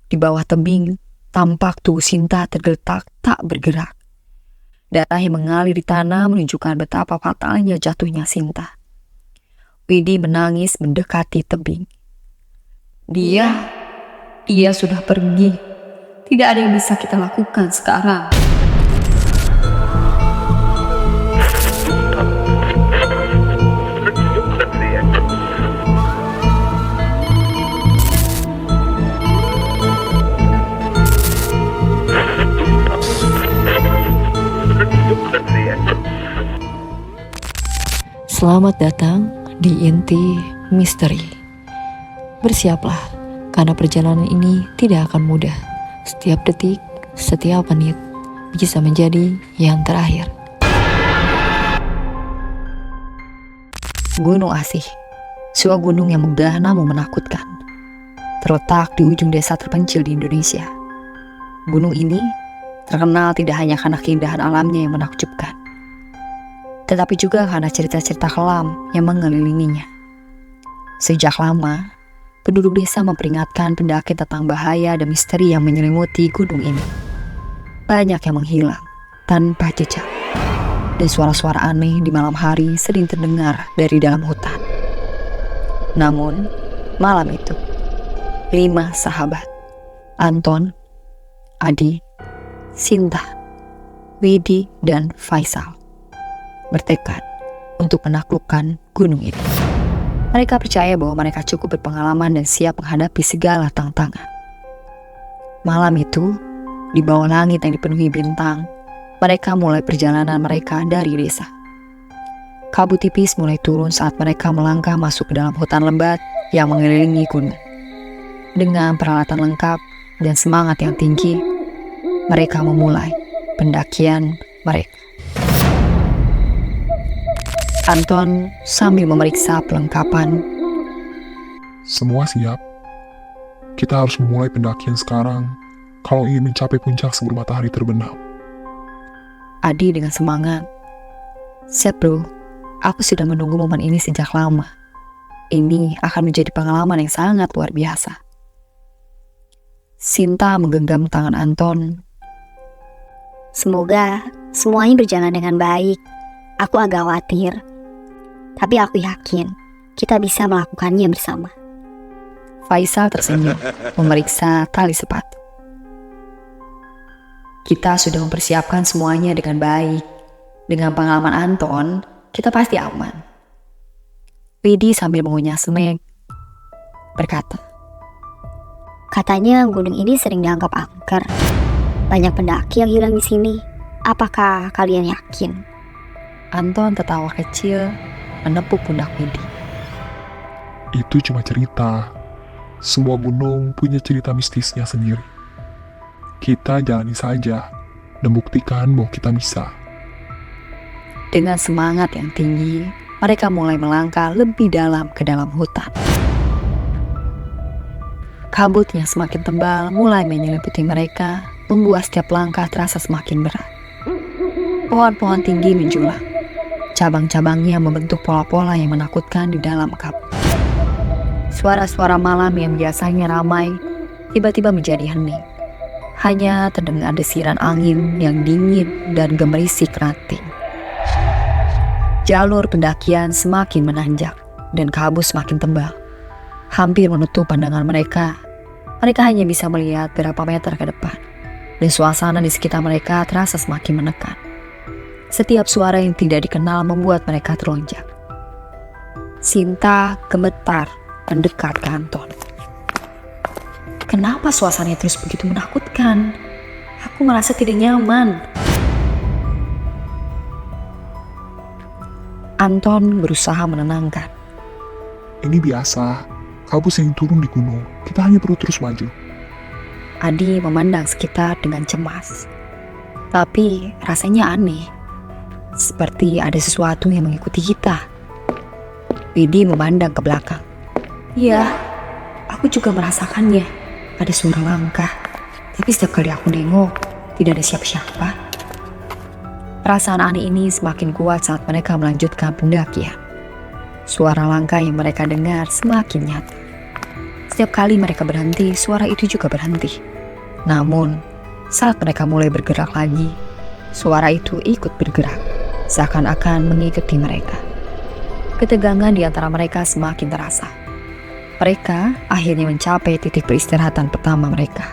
Di bawah tebing, tampak tubuh Sinta tergeletak tak bergerak. Darah yang mengalir di tanah menunjukkan betapa fatalnya jatuhnya Sinta. Widi menangis mendekati tebing. Dia sudah pergi. Tidak ada yang bisa kita lakukan sekarang. Selamat datang di Inti Misteri. Bersiaplah, karena perjalanan ini tidak akan mudah. Setiap detik, setiap menit bisa menjadi yang terakhir. Gunung Asih, sebuah gunung yang megah namun menakutkan. Terletak di ujung desa terpencil di Indonesia. Gunung ini terkenal tidak hanya karena keindahan alamnya yang menakjubkan, tetapi juga karena cerita-cerita kelam yang mengelilinginya. Sejak lama, penduduk desa memperingatkan pendaki tentang bahaya dan misteri yang menyelimuti gunung ini. Banyak yang menghilang tanpa jejak, dan suara-suara aneh di malam hari sering terdengar dari dalam hutan. Namun, malam itu, 5 sahabat, Anton, Adi, Sinta, Widi, dan Faisal, bertekad untuk menaklukkan gunung ini. Mereka percaya bahwa mereka cukup berpengalaman dan siap menghadapi segala tantangan. Malam itu, di bawah langit yang dipenuhi bintang, mereka mulai perjalanan mereka dari desa. Kabut tipis mulai turun saat mereka melangkah masuk ke dalam hutan lebat yang mengelilingi gunung. Dengan peralatan lengkap dan semangat yang tinggi, mereka memulai pendakian mereka. Anton sambil memeriksa perlengkapan. Semua siap. Kita harus memulai pendakian sekarang kalau ingin mencapai puncak sebelum matahari terbenam. Adi dengan semangat. Siap bro, aku sudah menunggu momen ini sejak lama. Ini akan menjadi pengalaman yang sangat luar biasa. Sinta menggenggam tangan Anton. Semoga semuanya berjalan dengan baik. Aku agak khawatir, tapi aku yakin kita bisa melakukannya bersama. Faisal tersenyum, memeriksa tali sepatu. Kita sudah mempersiapkan semuanya dengan baik. Dengan pengalaman Anton, kita pasti aman. Widi sambil mengunyah semek berkata, Katanya gunung ini sering dianggap angker. Banyak pendaki yang hilang di sini. Apakah kalian yakin? Anton tertawa kecil menepuk pundak Widi. Itu cuma cerita. Semua gunung punya cerita mistisnya sendiri. Kita jalani saja dan buktikan bahwa kita bisa. Dengan semangat yang tinggi, mereka mulai melangkah lebih dalam ke dalam hutan. Kabut yang semakin tebal mulai menyelimuti mereka, membuat setiap langkah terasa semakin berat. Pohon-pohon tinggi menjulang. Cabang-cabangnya membentuk pola-pola yang menakutkan di dalam kabut. Suara-suara malam yang biasanya ramai, tiba-tiba menjadi hening. Hanya terdengar desiran angin yang dingin dan gemerisik ranting. Jalur pendakian semakin menanjak, dan kabut semakin tebal. Hampir menutup pandangan mereka. Mereka hanya bisa melihat berapa meter ke depan, dan suasana di sekitar mereka terasa semakin menekan. Setiap suara yang tidak dikenal membuat mereka terlonjak. Sinta gemetar mendekat ke Anton. Kenapa suasananya terus begitu menakutkan? Aku merasa tidak nyaman. Anton berusaha menenangkan. Ini biasa. Kabut sering turun di gunung. Kita hanya perlu terus maju. Adi memandang sekitar dengan cemas. Tapi rasanya aneh. Seperti ada sesuatu yang mengikuti kita. Widi memandang ke belakang. Iya, aku juga merasakannya. Ada suara langkah. Tapi setiap kali aku nengok, tidak ada siapa-siapa. Perasaan aneh ini semakin kuat saat mereka melanjutkan pendakian. Suara langkah yang mereka dengar semakin nyata. Setiap kali mereka berhenti, suara itu juga berhenti. Namun, saat mereka mulai bergerak lagi, suara itu ikut bergerak, seakan-akan mengikuti mereka. Ketegangan di antara mereka semakin terasa. Mereka akhirnya mencapai titik peristirahatan pertama mereka.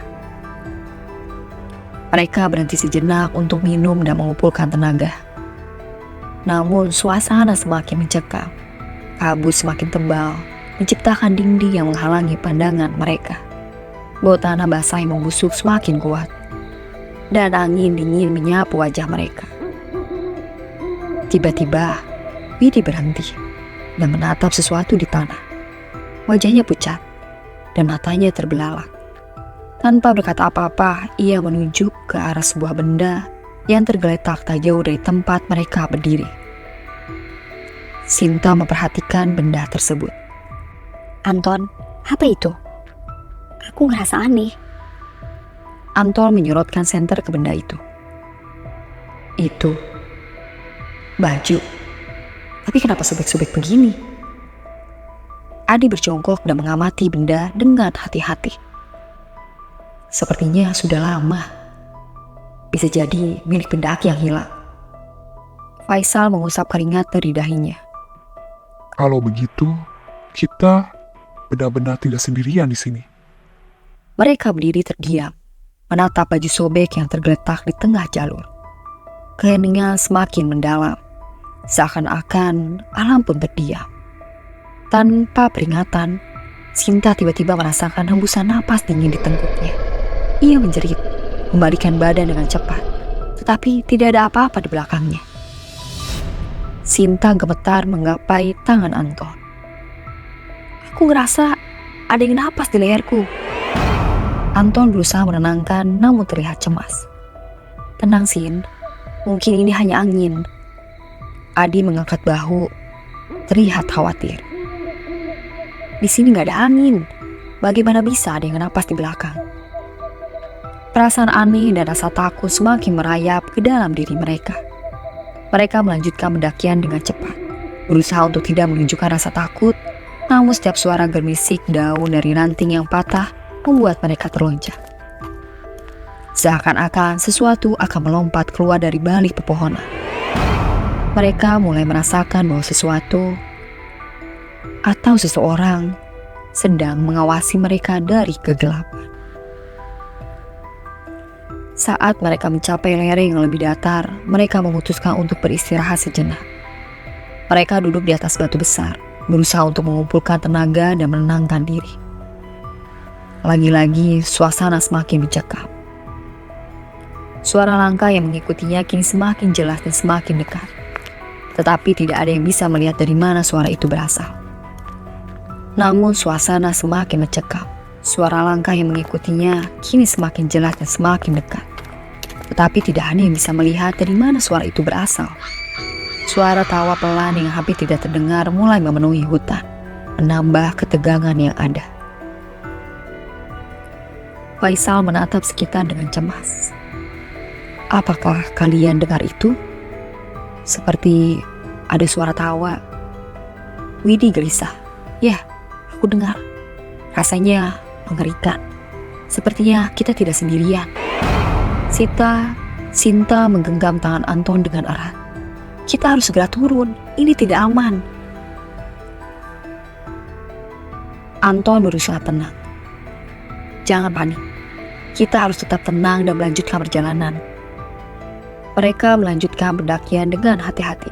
Mereka berhenti sejenak untuk minum dan mengumpulkan tenaga. Namun suasana semakin mencekam. Kabut semakin tebal, menciptakan dinding yang menghalangi pandangan mereka. Bau tanah basah yang membusuk semakin kuat, dan angin dingin menyapu wajah mereka. Tiba-tiba, Widi berhenti dan menatap sesuatu di tanah. Wajahnya pucat dan matanya terbelalak. Tanpa berkata apa-apa, ia menunjuk ke arah sebuah benda yang tergeletak tak jauh dari tempat mereka berdiri. Sinta memperhatikan benda tersebut. Anton, apa itu? Aku ngerasa aneh. Anton menyorotkan senter ke benda itu. Itu baju. Tapi kenapa sobek-sobek begini? Adi berjongkok dan mengamati benda dengan hati-hati. Sepertinya sudah lama. Bisa jadi milik pendaki yang hilang. Faisal mengusap keringat dari dahinya. Kalau begitu, kita benar-benar tidak sendirian di sini. Mereka berdiri terdiam, menatap baju sobek yang tergeletak di tengah jalur. Keheningan semakin mendalam, seakan-akan alam pun terdiam. Tanpa peringatan, Sinta tiba-tiba merasakan hembusan napas dingin di tengkuknya. Ia menjerit, membalikkan badan dengan cepat, tetapi tidak ada apa-apa di belakangnya. Sinta gemetar menggapai tangan Anton. Aku ngerasa ada yang napas di leherku. Anton berusaha menenangkan namun terlihat cemas. Tenang Sin, mungkin ini hanya angin. Adi mengangkat bahu, terlihat khawatir. Di sini nggak ada angin. Bagaimana bisa ada yang napas di belakang? Perasaan aneh dan rasa takut semakin merayap ke dalam diri mereka. Mereka melanjutkan pendakian dengan cepat, berusaha untuk tidak menunjukkan rasa takut, namun setiap suara gemisik daun dari ranting yang patah membuat mereka terlonjak. Seakan-akan sesuatu akan melompat keluar dari balik pepohonan. Mereka mulai merasakan bahwa sesuatu atau seseorang sedang mengawasi mereka dari kegelapan. Saat mereka mencapai lereng yang lebih datar, mereka memutuskan untuk beristirahat sejenak. Mereka duduk di atas batu besar, berusaha untuk mengumpulkan tenaga dan menenangkan diri. Lagi-lagi, suasana semakin mencekam. Suara langkah yang mengikutinya kini semakin jelas dan semakin dekat. Tetapi tidak ada yang bisa melihat dari mana suara itu berasal. Namun suasana semakin mencekam. Suara langkah yang mengikutinya kini semakin jelas dan semakin dekat. Tetapi tidak ada yang bisa melihat dari mana suara itu berasal. Suara tawa pelan yang hampir tidak terdengar mulai memenuhi hutan, menambah ketegangan yang ada. Faisal menatap sekitar dengan cemas. Apakah kalian dengar itu? Seperti ada suara tawa. Widi gelisah. Ya, aku dengar. Rasanya mengerikan. Sepertinya kita tidak sendirian. Sinta menggenggam tangan Anton dengan erat. Kita harus segera turun. Ini tidak aman. Anton berusaha tenang. Jangan panik. Kita harus tetap tenang dan melanjutkan perjalanan. Mereka melanjutkan pendakian dengan hati-hati.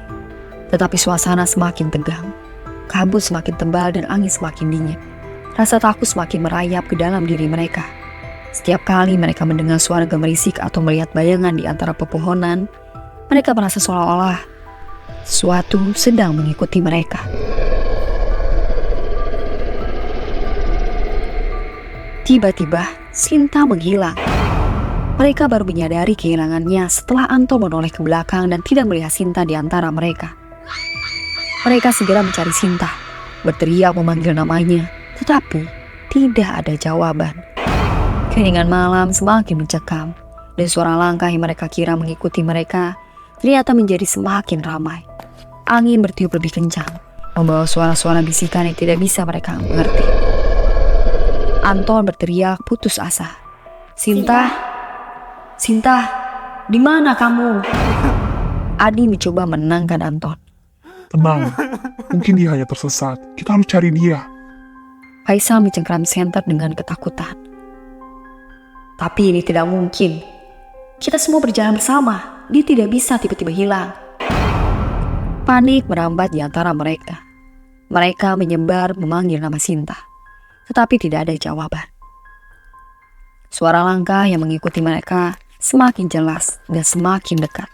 Tetapi suasana semakin tegang. Kabut semakin tebal dan angin semakin dingin. Rasa takut semakin merayap ke dalam diri mereka. Setiap kali mereka mendengar suara gemerisik atau melihat bayangan di antara pepohonan, mereka merasa seolah-olah sesuatu sedang mengikuti mereka. Tiba-tiba, Sinta menghilang. Mereka baru menyadari kehilangannya setelah Anton menoleh ke belakang dan tidak melihat Sinta di antara mereka. Mereka segera mencari Sinta, berteriak memanggil namanya. Tetapi tidak ada jawaban. Keheningan malam semakin mencekam, dan suara langkah yang mereka kira mengikuti mereka ternyata menjadi semakin ramai. Angin bertiup lebih kencang, membawa suara-suara bisikan yang tidak bisa mereka mengerti. Anton berteriak putus asa. Sinta, Sinta, di mana kamu? Adi mencoba menenangkan Anton. Tenang, mungkin dia hanya tersesat. Kita harus cari dia. Faisal mencengkram senter dengan ketakutan. Tapi ini tidak mungkin. Kita semua berjalan bersama. Dia tidak bisa tiba-tiba hilang. Panik merambat di antara mereka. Mereka menyebar memanggil nama Sinta. Tetapi tidak ada jawaban. Suara langkah yang mengikuti mereka semakin jelas dan semakin dekat.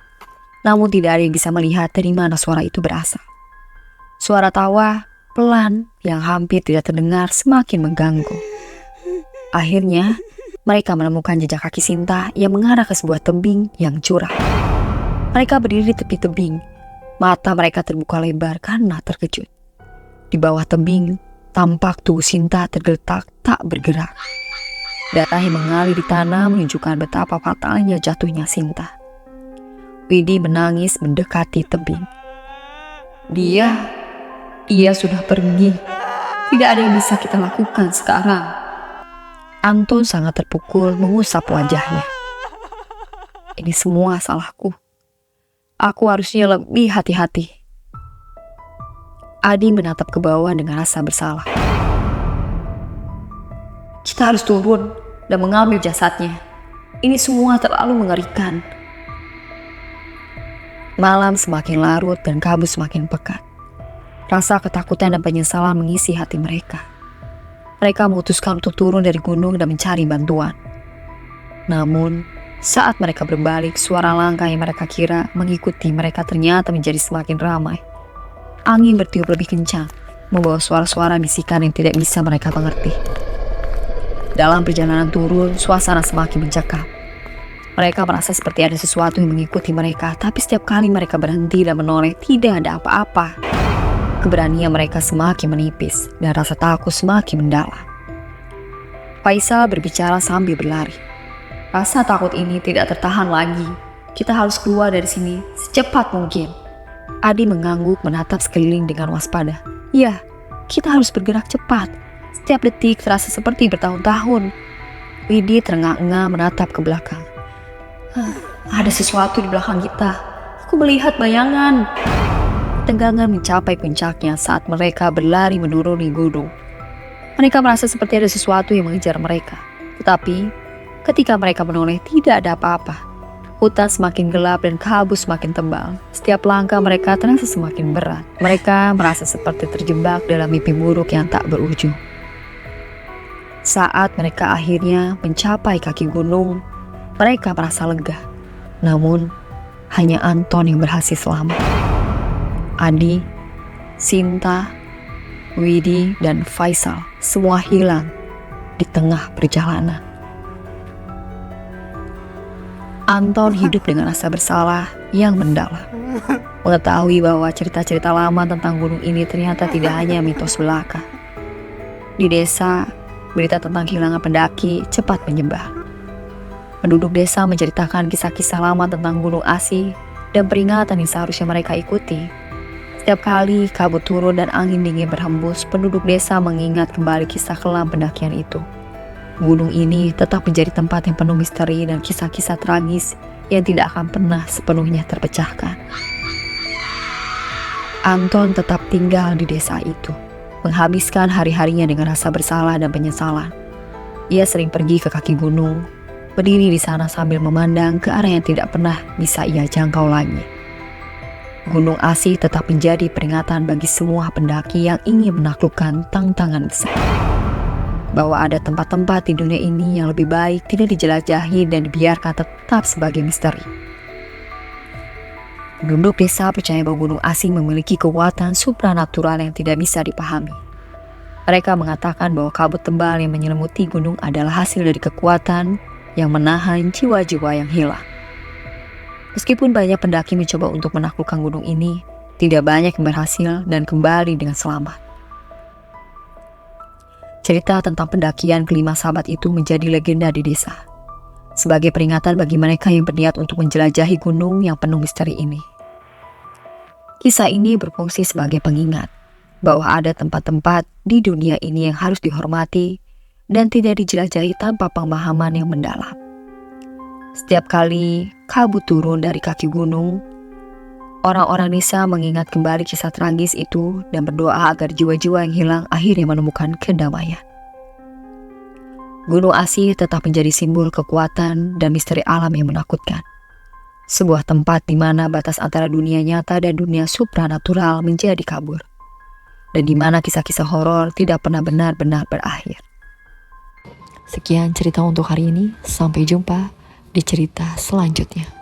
Namun tidak ada yang bisa melihat dari mana suara itu berasal. Suara tawa pelan yang hampir tidak terdengar semakin mengganggu. Akhirnya, mereka menemukan jejak kaki Sinta yang mengarah ke sebuah tebing yang curam. Mereka berdiri di tepi tebing. Mata mereka terbuka lebar karena terkejut. Di bawah tebing, tampak tubuh Sinta tergeletak tak bergerak. Darah yang mengalir di tanah menunjukkan betapa fatalnya jatuhnya Sinta. Widi menangis mendekati tebing. Dia sudah pergi. Tidak ada yang bisa kita lakukan sekarang. Anton sangat terpukul mengusap wajahnya. Ini semua salahku. Aku harusnya lebih hati-hati. Adi menatap ke bawah dengan rasa bersalah. Kita harus turun dan mengambil jasadnya. Ini semua terlalu mengerikan. Malam semakin larut dan kabut semakin pekat. Rasa ketakutan dan penyesalan mengisi hati mereka. Mereka memutuskan untuk turun dari gunung dan mencari bantuan. Namun, saat mereka berbalik, suara langkah yang mereka kira mengikuti mereka ternyata menjadi semakin ramai. Angin bertiup lebih kencang, membawa suara-suara bisikan yang tidak bisa mereka mengerti. Dalam perjalanan turun, suasana semakin mencekam. Mereka merasa seperti ada sesuatu yang mengikuti mereka, tapi setiap kali mereka berhenti dan menoleh, tidak ada apa-apa. Keberanian mereka semakin menipis, dan rasa takut semakin mendalam. Faisal berbicara sambil berlari. Rasa takut ini tidak tertahan lagi. Kita harus keluar dari sini secepat mungkin. Adi mengangguk menatap sekeliling dengan waspada. Ya, kita harus bergerak cepat. Setiap detik terasa seperti bertahun-tahun. Widi terengah-engah menatap ke belakang. Ada sesuatu di belakang kita. Aku melihat bayangan. Ketegangan mencapai puncaknya saat mereka berlari menuruni gunung. Mereka merasa seperti ada sesuatu yang mengejar mereka. Tetapi, ketika mereka menoleh, tidak ada apa-apa. Hutan semakin gelap dan kabut semakin tebal. Setiap langkah mereka terasa semakin berat. Mereka merasa seperti terjebak dalam mimpi buruk yang tak berujung. Saat mereka akhirnya mencapai kaki gunung, mereka merasa lega. Namun, hanya Anton yang berhasil selamat. Adi, Sinta, Widi, dan Faisal semua hilang di tengah perjalanan. Anton hidup dengan rasa bersalah yang mendalam. Mengetahui bahwa cerita-cerita lama tentang gunung ini ternyata tidak hanya mitos belaka. Di desa, berita tentang kehilangan pendaki cepat menyebar. Penduduk desa menceritakan kisah-kisah lama tentang Gunung Asi dan peringatan yang seharusnya mereka ikuti. Setiap kali kabut turun dan angin dingin berhembus, penduduk desa mengingat kembali kisah kelam pendakian itu. Gunung ini tetap menjadi tempat yang penuh misteri dan kisah-kisah tragis yang tidak akan pernah sepenuhnya terpecahkan. Anton tetap tinggal di desa itu, menghabiskan hari-harinya dengan rasa bersalah dan penyesalan. Ia sering pergi ke kaki gunung, berdiri di sana sambil memandang ke arah yang tidak pernah bisa ia jangkau lagi. Gunung Asi tetap menjadi peringatan bagi semua pendaki yang ingin menaklukkan tantangan besar. Bahwa ada tempat-tempat di dunia ini yang lebih baik tidak dijelajahi dan dibiarkan tetap sebagai misteri. Penduduk desa percaya bahwa Gunung Asi memiliki kekuatan supranatural yang tidak bisa dipahami. Mereka mengatakan bahwa kabut tebal yang menyelimuti gunung adalah hasil dari kekuatan yang menahan jiwa-jiwa yang hilang. Meskipun banyak pendaki mencoba untuk menaklukkan gunung ini, tidak banyak yang berhasil dan kembali dengan selamat. Cerita tentang pendakian kelima sahabat itu menjadi legenda di desa, sebagai peringatan bagi mereka yang berniat untuk menjelajahi gunung yang penuh misteri ini. Kisah ini berfungsi sebagai pengingat bahwa ada tempat-tempat di dunia ini yang harus dihormati dan tidak dijelajahi tanpa pemahaman yang mendalam. Setiap kali kabut turun dari kaki gunung, orang-orang desa mengingat kembali kisah tragis itu dan berdoa agar jiwa-jiwa yang hilang akhirnya menemukan kedamaian. Gunung Asih tetap menjadi simbol kekuatan dan misteri alam yang menakutkan. Sebuah tempat di mana batas antara dunia nyata dan dunia supranatural menjadi kabur. Dan di mana kisah-kisah horor tidak pernah benar-benar berakhir. Sekian cerita untuk hari ini, sampai jumpa di cerita selanjutnya.